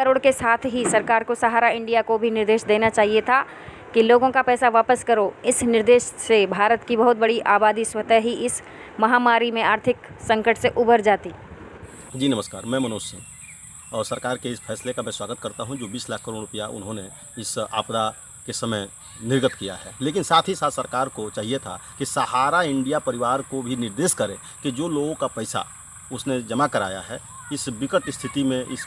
करोड़ के साथ ही सरकार को सहारा इंडिया को भी निर्देश देना चाहिए था कि लोगों का पैसा वापस करो। इस निर्देश से भारत की बहुत बड़ी आबादी स्वतः ही इस महामारी में आर्थिक संकट से उभर जाती। जी नमस्कार, मैं मनोज सिंह और सरकार के इस फैसले का मैं स्वागत करता हूं जो 20 लाख करोड़ रुपया उन्होंने इस आपदा के समय निर्गत किया है। लेकिन साथ ही साथ सरकार को चाहिए था कि सहारा इंडिया परिवार को भी निर्देश करे कि जो लोगों का पैसा उसने जमा कराया है इस विकट स्थिति में, इस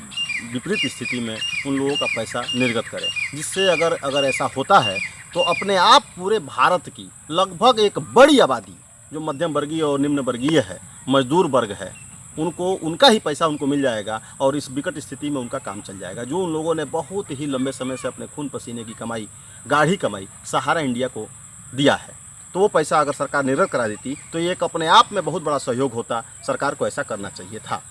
विपरीत स्थिति में उन लोगों का पैसा निर्गत करे, जिससे अगर ऐसा होता है तो अपने आप पूरे भारत की लगभग एक बड़ी आबादी जो मध्यम वर्गीय और निम्न वर्गीय है, मजदूर वर्ग है, उनको उनका ही पैसा उनको मिल जाएगा और इस विकट स्थिति में उनका काम चल जाएगा। जो उन लोगों ने बहुत ही लंबे समय से अपने खून पसीने की कमाई, गाढ़ी कमाई सहारा इंडिया को दिया है, तो वो पैसा अगर सरकार निर्गत करा देती तो ये एक अपने आप में बहुत बड़ा सहयोग होता। सरकार को ऐसा करना चाहिए था।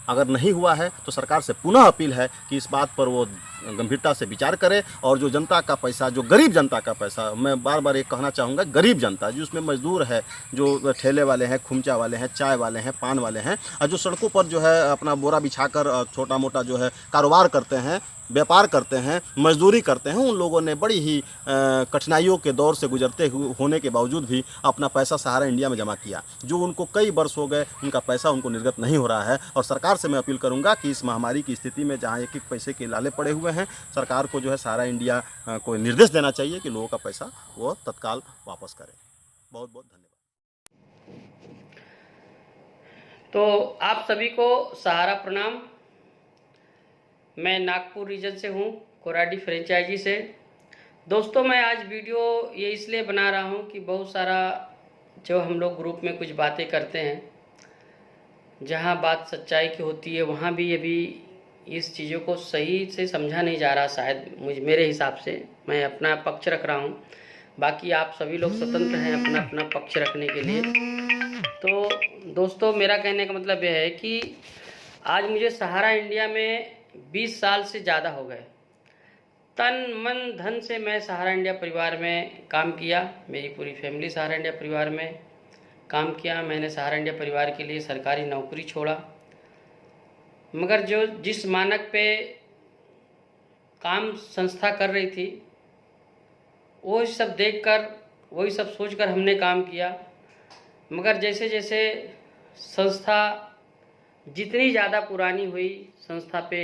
अगर नहीं हुआ है तो सरकार से पुनः अपील है कि इस बात पर वो गंभीरता से विचार करे और जो जनता का पैसा, जो गरीब जनता का पैसा, मैं बार बार ये कहना चाहूँगा, गरीब जनता जिसमें मजदूर है, जो ठेले वाले हैं, खुमचा वाले हैं, चाय वाले हैं, पान वाले हैं, और जो सड़कों पर जो है अपना बोरा बिछाकर छोटा मोटा जो है कारोबार करते हैं, व्यापार करते हैं, मजदूरी करते हैं, उन लोगों ने बड़ी ही कठिनाइयों के दौर से गुजरते होने के बावजूद भी अपना पैसा सहारा इंडिया में जमा किया। जो उनको कई वर्ष हो गए उनका पैसा उनको निर्गत नहीं हो रहा है। और सरकार से मैं अपील करूंगा कि इस महामारी की स्थिति में जहां एक एक पैसे के लाले पड़े हुए हैं, सरकार को जो है सहारा इंडिया को निर्देश देना चाहिए कि लोगों का पैसा वो तत्काल वापस करे। बहुत बहुत धन्यवाद। तो आप सभी को सहारा प्रणाम। मैं नागपुर रीजन से हूँ, कोराडी फ्रेंचाइजी से। दोस्तों, मैं आज वीडियो ये इसलिए बना रहा हूँ कि बहुत सारा जो हम लोग ग्रुप में कुछ बातें करते हैं, जहाँ बात सच्चाई की होती है वहाँ भी अभी इस चीज़ों को सही से समझा नहीं जा रहा। शायद मेरे हिसाब से मैं अपना पक्ष रख रहा हूँ, बाकी आप सभी लोग स्वतंत्र हैं अपना अपना पक्ष रखने के लिए। तो दोस्तों, मेरा कहने का मतलब यह है कि आज मुझे सहारा इंडिया में 20 साल से ज़्यादा हो गए। तन मन धन से मैं सहारा इंडिया परिवार में काम किया। मेरी पूरी फैमिली सहारा इंडिया परिवार में काम किया। मैंने सहारा इंडिया परिवार के लिए सरकारी नौकरी छोड़ा, मगर जो जिस मानक पे काम संस्था कर रही थी वो सब देखकर, वही सब सोचकर हमने काम किया। मगर जैसे जैसे संस्था जितनी ज़्यादा पुरानी हुई, संस्था पे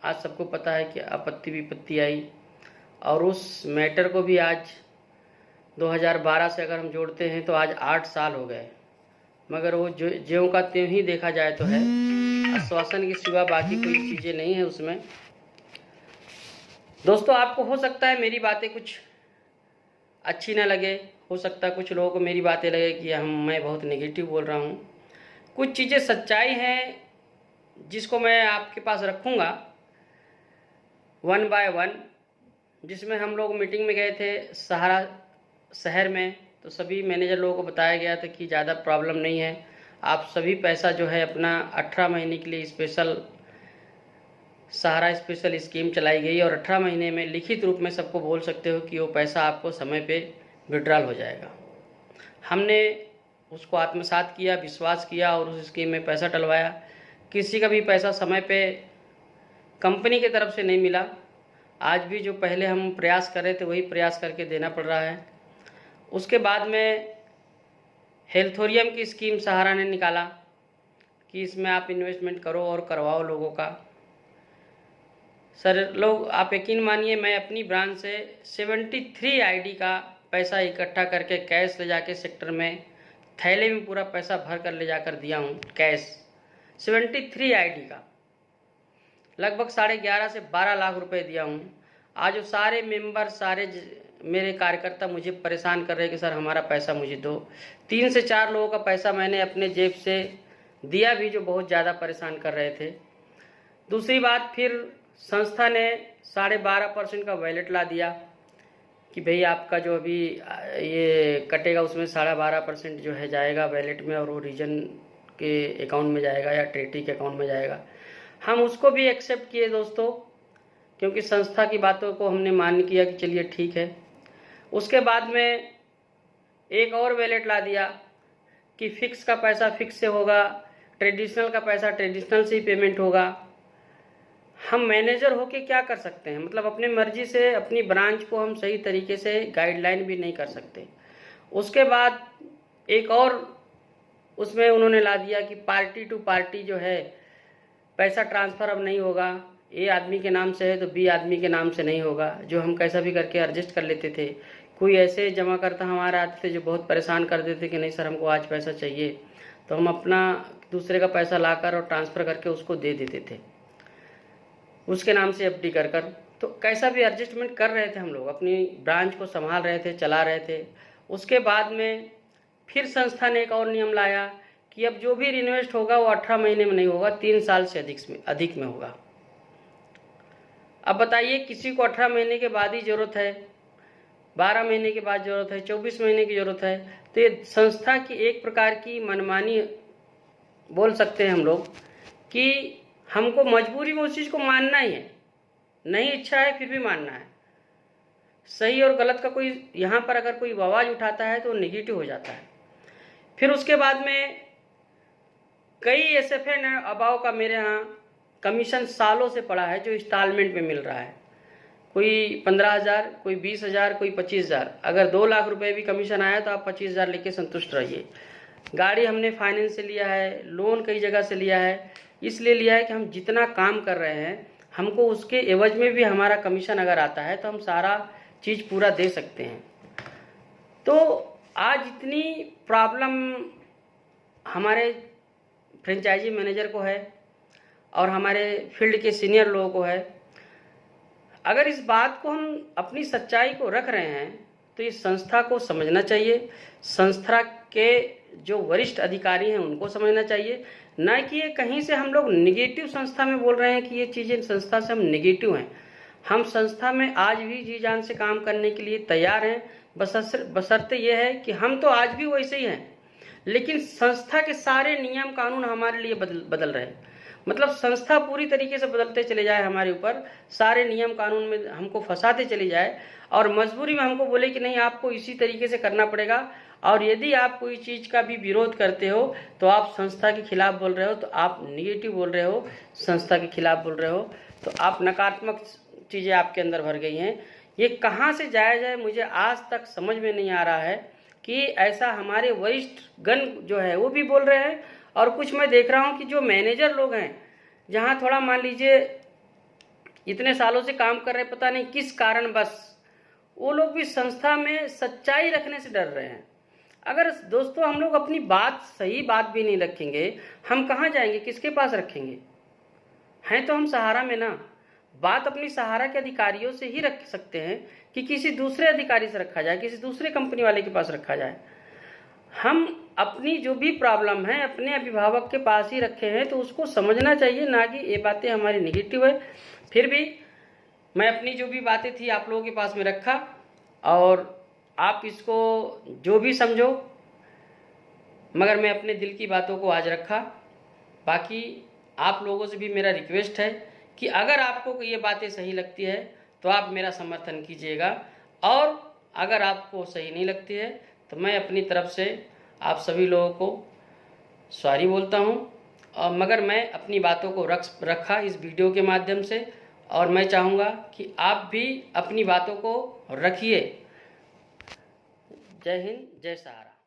आज सबको पता है कि आपत्ति विपत्ति आई, और उस मैटर को भी आज 2012 से अगर हम जोड़ते हैं तो आज 8 साल हो गए। मगर वो ज्यों का त्यों ही देखा जाए तो है, आश्वासन के सिवा बाकी कोई चीज़ें नहीं है उसमें। दोस्तों, आपको हो सकता है मेरी बातें कुछ अच्छी ना लगे, हो सकता है कुछ लोगों को मेरी बातें लगे कि मैं बहुत नेगेटिव बोल रहा हूँ। कुछ चीज़ें सच्चाई हैं जिसको मैं आपके पास रखूँगा वन बाय वन। जिसमें हम लोग मीटिंग में गए थे सहारा शहर में, तो सभी मैनेजर लोगों को बताया गया था कि ज़्यादा प्रॉब्लम नहीं है, आप सभी पैसा जो है अपना 18 महीने के लिए स्पेशल सहारा स्पेशल स्कीम चलाई गई, और 18 महीने में लिखित रूप में सबको बोल सकते हो कि वो पैसा आपको समय पे विड्रॉल हो जाएगा। हमने उसको आत्मसात किया, विश्वास किया और उस स्कीम में पैसा डलवाया। किसी का भी पैसा समय पे कंपनी की तरफ से नहीं मिला। आज भी जो पहले हम प्रयास कर रहे थे वही प्रयास करके देना पड़ रहा है। उसके बाद में हेल्थोरियम की स्कीम सहारा ने निकाला कि इसमें आप इन्वेस्टमेंट करो और करवाओ लोगों का। सर लोग, आप यकीन मानिए, मैं अपनी ब्रांच से 73 आईडी का पैसा इकट्ठा करके कैश ले जाके सेक्टर में थैले में पूरा पैसा भर कर ले जाकर दिया हूँ कैश। 73 आईडी का लगभग 11.5 से 12 लाख रुपए दिया हूँ। आज वो सारे मेंबर, सारे मेरे कार्यकर्ता मुझे परेशान कर रहे हैं कि सर हमारा पैसा मुझे दो। 3 से 4 लोगों का पैसा मैंने अपने जेब से दिया भी, जो बहुत ज़्यादा परेशान कर रहे थे। दूसरी बात, फिर संस्था ने 12.5% का वैलेट ला दिया कि भाई आपका जो अभी ये कटेगा उसमें 12.5% जो है जाएगा वैलेट में, और वो रीजन के अकाउंट में जाएगा या टेरिटरी के अकाउंट में जाएगा। हम उसको भी एक्सेप्ट किए दोस्तों, क्योंकि संस्था की बातों को हमने मान किया कि चलिए ठीक है। उसके बाद में एक और वैलेट ला दिया कि फिक्स का पैसा फिक्स से होगा, ट्रेडिशनल का पैसा ट्रेडिशनल से ही पेमेंट होगा। हम मैनेजर होके क्या कर सकते हैं, मतलब अपने मर्जी से अपनी ब्रांच को हम सही तरीके से गाइडलाइन भी नहीं कर सकते। उसके बाद एक और उसमें उन्होंने ला दिया कि पार्टी टू पार्टी जो है पैसा ट्रांसफ़र अब नहीं होगा, ए आदमी के नाम से है तो बी आदमी के नाम से नहीं होगा, जो हम कैसा भी करके एडजस्ट कर लेते थे। कोई ऐसे जमा करता हमारे आते थे जो बहुत परेशान कर देते कि नहीं सर हमको आज पैसा चाहिए, तो हम अपना दूसरे का पैसा लाकर और ट्रांसफ़र करके उसको दे देते थे, उसके नाम से एफडी कर कर। तो कैसा भी एडजस्टमेंट कर रहे थे हम लोग, अपनी ब्रांच को संभाल रहे थे, चला रहे थे। उसके बाद में फिर संस्था ने एक और नियम लाया कि अब जो भी इन्वेस्ट होगा वो 18 महीने में नहीं होगा, 3 साल से अधिक में होगा। अब बताइए, किसी को 18 महीने के बाद ही ज़रूरत है, 12 महीने के बाद ज़रूरत है, 24 महीने की ज़रूरत है, तो ये संस्था की एक प्रकार की मनमानी बोल सकते हैं हम लोग कि हमको मजबूरी में उस चीज़ को मानना ही है, नहीं इच्छा है फिर भी मानना है। सही और गलत का कोई यहाँ पर अगर कोई आवाज़ उठाता है तो नेगेटिव हो जाता है। फिर उसके बाद में कई एसएफए अबाव का मेरे यहाँ कमीशन सालों से पड़ा है जो इंस्टॉलमेंट में मिल रहा है, कोई 15,000, कोई 20,000, कोई 25,000। अगर 2 लाख रुपए भी कमीशन आया तो आप 25,000 लेके संतुष्ट रहिए। गाड़ी हमने फाइनेंस से लिया है, लोन कई जगह से लिया है, इसलिए लिया है कि हम जितना काम कर रहे हैं हमको उसके एवज में भी हमारा कमीशन अगर आता है तो हम सारा चीज़ पूरा दे सकते हैं। तो आज इतनी प्रॉब्लम हमारे फ्रेंचाइजी मैनेजर को है और हमारे फील्ड के सीनियर लोगों को है। अगर इस बात को हम अपनी सच्चाई को रख रहे हैं तो इस संस्था को समझना चाहिए, संस्था के जो वरिष्ठ अधिकारी हैं उनको समझना चाहिए, न कि ये कहीं से हम लोग निगेटिव संस्था में बोल रहे हैं कि ये चीज़ें संस्था से हम निगेटिव हैं। हम संस्था में आज भी जी जान से काम करने के लिए तैयार हैं, बशर्ते ये है कि हम तो आज भी वैसे ही हैं, लेकिन संस्था के सारे नियम कानून हमारे लिए बदल रहे हैं। मतलब संस्था पूरी तरीके से बदलते चले जाए, हमारे ऊपर सारे नियम कानून में हमको फंसाते चले जाए और मजबूरी में हमको बोले कि नहीं आपको इसी तरीके से करना पड़ेगा, और यदि आप कोई चीज़ का भी विरोध करते हो तो आप संस्था के खिलाफ बोल रहे हो, तो आप निगेटिव बोल रहे हो, संस्था के खिलाफ बोल रहे हो, तो आप नकारात्मक चीज़ें आपके अंदर भर गई हैं। ये कहाँ से जाया जाए मुझे आज तक समझ में नहीं आ रहा है कि ऐसा हमारे वरिष्ठ गण जो है वो भी बोल रहे हैं, और कुछ मैं देख रहा हूँ कि जो मैनेजर लोग हैं, जहाँ थोड़ा मान लीजिए इतने सालों से काम कर रहे हैं, पता नहीं किस कारण बस वो लोग भी संस्था में सच्चाई रखने से डर रहे हैं। अगर दोस्तों हम लोग अपनी बात, सही बात भी नहीं रखेंगे, हम कहाँ जाएंगे, किसके पास रखेंगे? हैं तो हम सहारा में ना, बात अपनी सहारा के अधिकारियों से ही रख सकते हैं कि किसी दूसरे अधिकारी से रखा जाए, किसी दूसरे कंपनी वाले के पास रखा जाए। हम अपनी जो भी प्रॉब्लम है अपने अभिभावक के पास ही रखे हैं, तो उसको समझना चाहिए, ना कि ये बातें हमारी निगेटिव है। फिर भी मैं अपनी जो भी बातें थी आप लोगों के पास में रखा, और आप इसको जो भी समझो, मगर मैं अपने दिल की बातों को आज रखा। बाकी आप लोगों से भी मेरा रिक्वेस्ट है कि अगर आपको ये बातें सही लगती है तो आप मेरा समर्थन कीजिएगा, और अगर आपको सही नहीं लगती है तो मैं अपनी तरफ से आप सभी लोगों को सॉरी बोलता हूँ। और मगर मैं अपनी बातों को रखा इस वीडियो के माध्यम से, और मैं चाहूँगा कि आप भी अपनी बातों को रखिए। जय हिंद, जय सहारा।